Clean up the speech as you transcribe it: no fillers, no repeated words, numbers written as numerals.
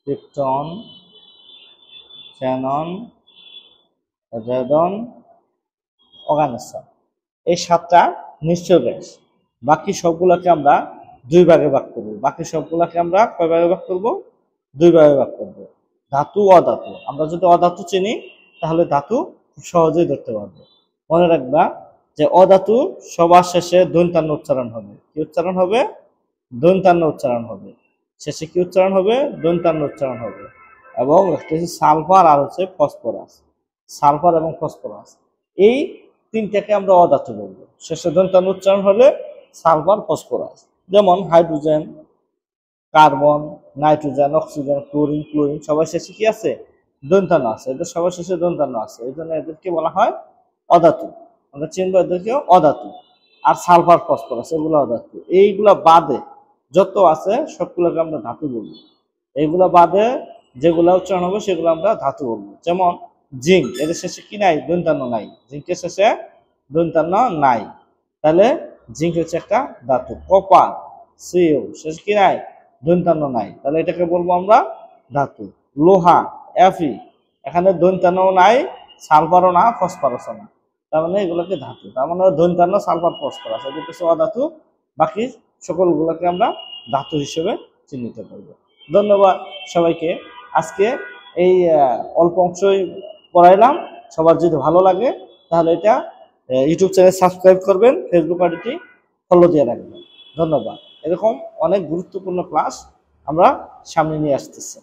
Krypton, xenon, radon, অর্গানসা। এই 7টা নিশ্চয় gas. বাকি সবগুলোকে আমরা 2 ভাগে ভাগ করব। বাকি সবগুলোকে আমরা কয় ভাগে ভাগ করব? 2 ভাগে ভাগ করব। ধাতু, অধাতু। আমরা যদি অধাতু চিনি তাহলে ধাতু খুব সহজেই ধরতে পারবো। মনে রাখবা যে অধাতু সবার শেষে দন্তান্ন উচ্চারণ হবে। কি উচ্চারণ হবে? দন্তান্ন উচ্চারণ হবে। শেষে কি উচ্চারণ হবে? দন্তান্ন উচ্চারণ হবে। এবং একটা হচ্ছে সালফার আর হচ্ছে ফসফরাস। সালফার এবং ফসফরাস এই 3টাকে আমরা অধাতু বলবো। শেষে দন্তান্ন উচ্চারণ হলে সালফার, ফসফরাস। যেমন hydrogen, carbon, nitrogen, oxygen, chlorine সবার শেষে কি আছে? দন্তান্ন আছে। এদের সবার শেষে দন্তান্ন আছে। এই জন্য এদেরকে বলা হয় অধাতু। আমরা চিনবো এদেরকে অধাতু। আর সালফার, ফসফরাস এগুলো অধাতু। এইগুলা বাদে যত আছে সবগুলোকে আমরা ধাতু বলবো। এইগুলা বাদে যেগুলো উচ্চারণ হবে সেগুলো আমরা ধাতু বলবো। যেমন জিঙ্ক, এদের শেষে কি নাই? দন্তান্ন নাই। জিঙ্কের শেষে দন্তান্ন নাই, তাহলে জিঙ্ক হচ্ছে একটা ধাতু। কপার, সিও, শেষে কি নাই? দন্তান্ন নাই, তাহলে এটাকে বলবো আমরা ধাতু। লোহা, এফি, এখানে দন্তান্ন নাই, সালফারও না, ফসফরাসও না, তার মানে এগুলোকে ধাতু। তার মানে দন্তান্ন, সালফার, ফসফরাস এদের কিছু অধাতু। বাকি সকলগুলোকে আমরা ধাতু হিসেবে চিহ্নিত করব। ধন্যবাদ সবাইকে। আজকে এই অল্প অংশই পড়াইলাম। সবার যদি ভালো লাগে তাহলে এটা ইউটিউব চ্যানেল সাবস্ক্রাইব করবেন, ফেসবুক আইডিটি ফলো দিয়ে রাখবেন। ধন্যবাদ। এরকম অনেক গুরুত্বপূর্ণ ক্লাস আমরা সামনে নিয়ে আসতেছি।